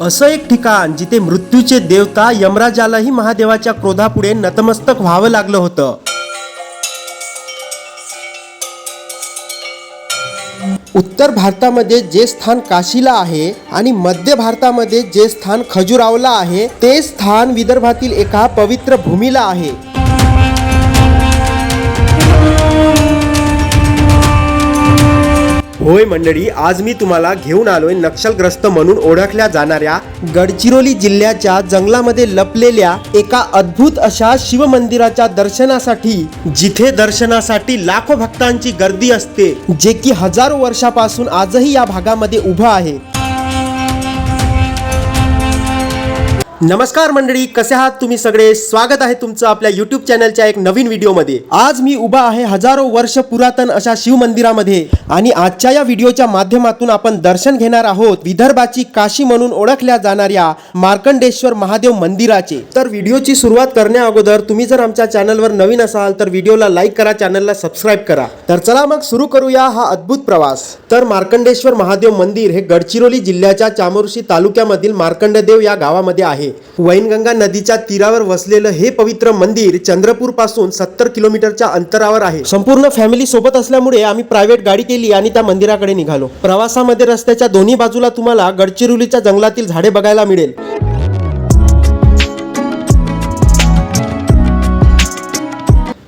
असं एक ठिकाण जिथे मृत्यूचे देवता यमराजालाही महादेवाच्या क्रोधापुढे नतमस्तक व्हावं लागलं होतं। उत्तर भारतामध्ये जे स्थान काशीला आहे आणि मध्य भारतामध्ये जे स्थान खजुरावला आहे, ते स्थान विदर्भातील एका पवित्र भूमीला आहे। होय मंडळी, आज मी तुम्हाला घेऊन आलोय नक्षलग्रस्त म्हणून ओळखल्या जाणाऱ्या गडचिरोली जिल्ह्याच्या जंगलामध्ये लपलेल्या एका अद्भुत अशा शिव मंदिराच्या दर्शनासाठी, जिथे दर्शनासाठी लाखो भक्तांची गर्दी असते, जे की हजारो वर्षापासून आजही या भागामध्ये उभं आहे। नमस्कार मंडळी, कसे आहात तुम्ही सगळे? स्वागत आहे तुमचं आपल्या YouTube चॅनलच्या एक नवीन व्हिडिओमध्ये। आज मी उभा आहे हजारो वर्ष पुरातन अशा शिव मंदिरामध्ये आणि आजच्या या व्हिडिओच्या माध्यमातून आपण दर्शन घेणार आहोत विदर्भाची काशी म्हणून ओळखल्या जाणाऱ्या मार्कंडेश्वर महादेव मंदिराचे। तर व्हिडिओची सुरुवात करण्या अगोदर तुम्ही जर आमच्या चॅनलवर नवीन असाल तर व्हिडिओला लाईक करा, चॅनलला सबस्क्राइब करा। तर चला मग सुरू करूया हा अद्भुत प्रवास। तर मार्कंडेश्वर महादेव मंदिर हे गडचिरोली जिल्ह्याच्या चामोर्शी तालुक्यामधील मार्कंडदेव या गावामध्ये आहे। वैनगंगा नदीच्या तीरावर वसलेलं हे पवित्र मंदिर चंद्रपूर पासून 70 किलोमीटरच्या अंतरावर आहे। संपूर्ण फॅमिली सोबत असल्यामुळे आम्ही प्रायव्हेट गाडी केली आणि त्या मंदिराकडे निघालो। प्रवासामध्ये रस्त्याच्या दोन्ही बाजूला तुम्हाला गडचिरोलीच्या जंगलातील झाडे बघायला मिळेल।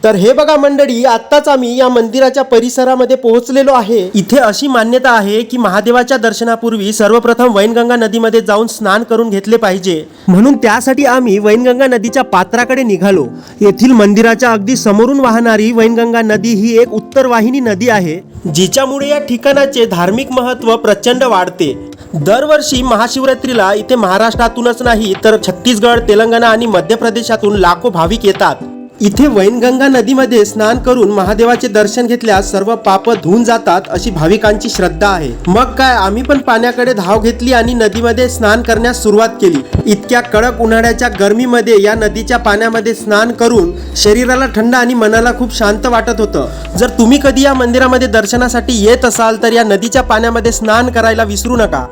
तर हे बघा मंडळी, आत्ताच आम्ही या मंदिराच्या परिसरामध्ये पोहोचलेलो आहे। इथे अशी मान्यता आहे की महादेवाच्या दर्शनापूर्वी सर्वप्रथम वैनगंगा नदीमध्ये जाऊन स्नान करून घेतले पाहिजे, म्हणून त्यासाठी आम्ही वैनगंगा नदीच्या पात्राकडे निघालो। येथील मंदिराच्या अगदी समोरून वाहणारी वैनगंगा नदी ही एक उत्तरवाहिनी नदी आहे, जिच्यामुळे या ठिकाणाचे धार्मिक महत्त्व प्रचंड वाढते। दरवर्षी महाशिवरात्रीला इथे महाराष्ट्रातूनच नाही तर छत्तीसगड, तेलंगणा आणि मध्य प्रदेशातून लाखो भाविक येतात। इथे वैनगंगा नदीमध्ये स्नान करून महादेवाचे दर्शन घेतल्यास सर्व पाप धुवून जातात अशी भाविकांची श्रद्धा आहे। मग काय, आम्ही पण पाण्याकडे धाव घेतली आणि नदीमध्ये स्नान करण्यास सुरुवात केली। इतक्या कडक उन्हाळ्याच्या गर्मीमध्ये या नदीच्या पाण्यामध्ये स्नान करून शरीराला थंड आणि मनाला खूप शांत वाटत होतं। जर तुम्ही कधी या मंदिरामध्ये दर्शनासाठी येत असाल तर या नदीच्या पाण्यामध्ये स्नान करायला विसरू नका।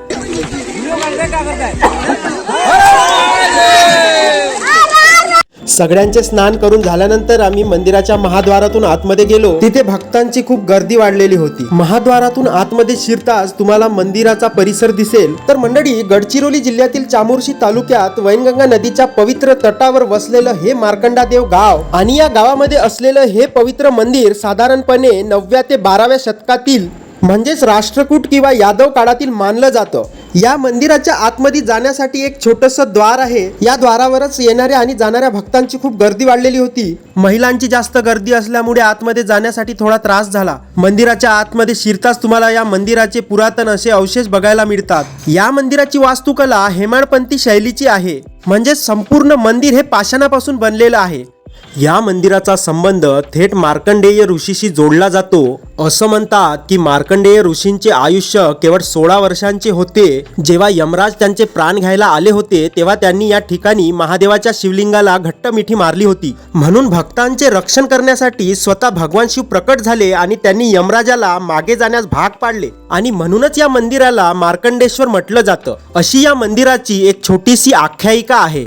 सगळ्यांचे स्नान करून झाल्यानंतर आम्ही मंदिराच्या महाद्वारातून आतमध्ये गेलो। तिथे भक्तांची खूप गर्दी वाढलेली होती। महाद्वारातून आतमध्ये शिरताच तुम्हाला मंदिराचा परिसर दिसेल। तर मंडळी, गडचिरोली जिल्ह्यातील चामोर्शी तालुक्यात वैनगंगा नदीच्या पवित्र तटावर वसलेलं हे मार्कंडादेव गाव आणि या गावामध्ये असलेलं हे पवित्र मंदिर साधारणपणे 9व्या ते 12व्या शतकातील म्हणजेच राष्ट्रकूट किंवा यादव काळातील मानलं जातं। या मंदिराच्या आतमध्ये जाण्यासाठी एक छोटंसं द्वार आहे। या द्वारावरच येणाऱ्या आणि जाणाऱ्या भक्तांची खूप गर्दी वाढलेली होती। महिलांची जास्त गर्दी असल्यामुळे आतमध्ये जाण्यासाठी थोडा त्रास झाला। मंदिराच्या आतमध्ये शिरताच तुम्हाला या मंदिराचे पुरातन असे अवशेष बघायला मिळतात। या मंदिराची वास्तुकला हेमाडपंथी शैलीची आहे, म्हणजे संपूर्ण मंदिर हे पाषाणापासून बनलेलं आहे। या मंदिराचा संबंध थेट मार्कंडेय ऋषीशी जोडला जातो। असं म्हणतात की मार्कंडेय ऋषींचे आयुष्य केवळ 16 वर्षांचे होते। जेव्हा यमराज त्यांचे प्राण घ्यायला आले होते तेव्हा त्यांनी या ठिकाणी महादेवाच्या शिवलिंगाला घट्ट मिठी मारली होती, म्हणून भक्तांचे रक्षण करण्यासाठी स्वतः भगवान शिव प्रकट झाले आणि त्यांनी यमराजाला मागे जाण्यास भाग पाडले आणि म्हणूनच या मंदिराला मार्कंडेश्वर म्हटलं जातं। अशी या मंदिराची एक छोटीशी आख्यायिका आहे।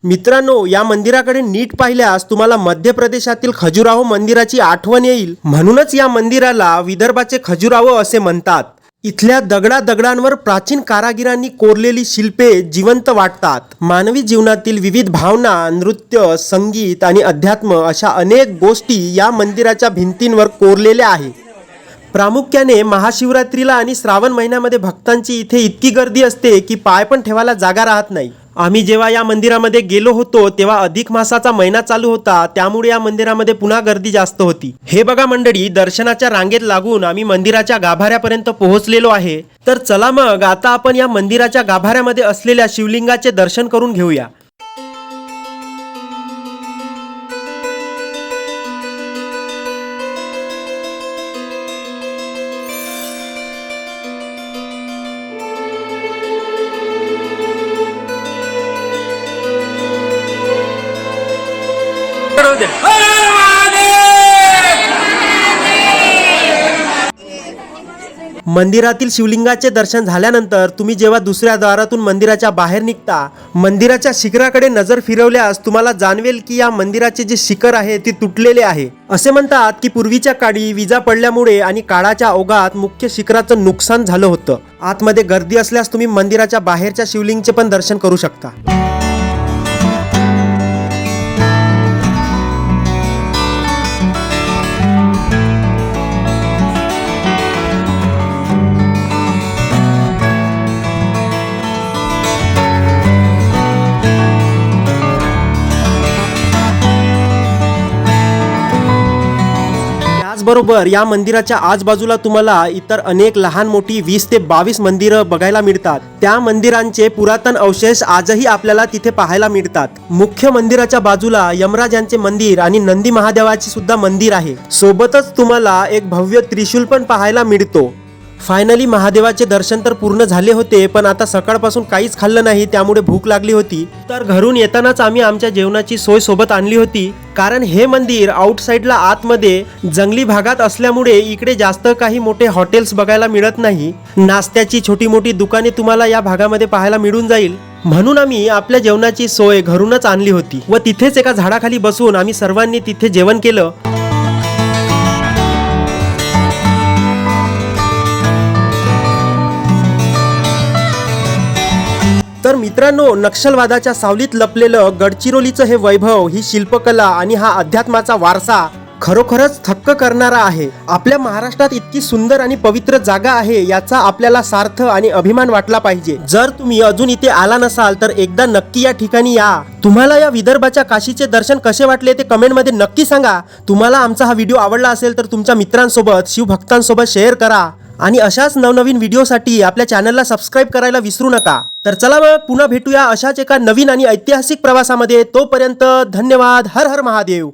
मित्रांनो, या मंदिराकडे नीट पाहिल्यास तुम्हाला मध्य प्रदेशातील खजुराहो मंदिराची आठवण येईल, म्हणूनच या मंदिराला विदर्भाचे खजुराहो असे म्हणतात। इथल्या दगडांवर प्राचीन कारागिरांनी कोरलेली शिल्पे जिवंत वाटतात। मानवी जीवनातील विविध भावना, नृत्य, संगीत आणि अध्यात्म अशा अनेक गोष्टी या मंदिराच्या भिंतींवर कोरलेल्या आहेत। प्रामुख्याने महाशिवरात्रीला आणि श्रावण महिन्यामध्ये भक्तांची इथे इतकी गर्दी असते की पाय पण ठेवायला जागा राहत नाही। आम्ही जेव्हा या मंदिरामध्ये गेलो होतो तेव्हा अधिक मासाचा महिना चालू होता, त्यामुळे या मंदिरामध्ये पुन्हा गर्दी जास्त होती। हे बघा मंडळी, दर्शनाच्या रांगेत लागून आम्ही मंदिराच्या गाभाऱ्यापर्यंत पोहोचलेलो आहे। तर चला मग आता आपण या मंदिराच्या गाभाऱ्यामध्ये असलेल्या शिवलिंगाचे दर्शन करून घेऊया। मंदिरातील शिवलिंगाचे दर्शन झाल्यानंतर तुम्ही जेव्हा दुसऱ्या द्वारातून मंदिराच्या बाहेर निघता, मंदिराच्या शिखराकडे नजर फिरवल्यास तुम्हाला जाणवेल की या मंदिराचे जे शिखर आहे ते तुटलेले आहे. असे म्हणतात की पूर्वीच्या काळी विजा पडल्यामुळे आणि काळाच्या ओघात मुख्य शिखराचं नुकसान झालं होतं. आतमध्ये गर्दी असल्यास तुम्ही मंदिराच्या बाहेरच्या शिवलिंगचे पण दर्शन करू शकता. त्याचबरोबर या मंदिराच्या आजबाजूला तुम्हाला इतर अनेक लहान मोठी 20 ते 22 मंदिरं बघायला मिळतात. त्या मंदिरांचे पुरातन अवशेष आजही आपल्याला तिथे पाहायला मिळतात. मुख्य मंदिराच्या बाजूला यमराज यांचे मंदिर आणि नंदी महादेवाचे सुद्धा मंदिर आहे. सोबतच तुम्हाला एक भव्य त्रिशूल पण पाहायला मिळतो. फायनली महादेवाचे दर्शन तर पूर्ण झाले होते, पण आता सकाळपासून काहीच खाल्लं नाही, त्यामुळे भूक लागली होती. तर घरून येतानाच आम्ही आमच्या जेवणाची सोय सोबत आणली होती, कारण हे मंदिर आउटसाइडला आतमध्ये जंगली भागात असल्यामुळे इकडे जास्त काही मोठे हॉटेल्स बघायला मिळत नाही. नाश्त्याची छोटी मोठी दुकाने तुम्हाला या भागामध्ये पाहायला मिळून जाईल, म्हणून आम्ही आपल्या जेवणाची सोय घरूनच आणली होती व तिथेच एका झाडाखाली बसून आम्ही सर्वांनी तिथे जेवण केलं. तर मित्रांनो, नक्षलवादाच्या सावलीत लपलेलं गडचिरोलीचं हे वैभव, ही शिल्पकला आणि हा अध्यात्माचा वारसा खरोखरच थक्क करणारा आहे. आपल्या महाराष्ट्रात इतकी सुंदर आणि पवित्र जागा आहे, याचा आपल्याला सार्थ आणि अभिमान वाटला पाहिजे. जर तुम्ही अजून इथे आला नसाल तर एकदा नक्की या ठिकाणी या. तुम्हाला या विदर्भाच्या काशीचे दर्शन कसे वाटले ते कमेंटमध्ये नक्की सांगा. तुम्हाला आमचा हा व्हिडिओ आवडला असेल तर तुमच्या मित्रांसोबत, शिवभक्तांसोबत शेअर करा आणि अशाच नवनवीन व्हिडिओसाठी आपल्या चॅनलला सबस्क्राईब करायला विसरू नका. तर चला मग पुन्हा भेटूया अशाच एका नवीन आणि ऐतिहासिक प्रवासामध्ये. तोपर्यंत धन्यवाद. हर हर महादेव.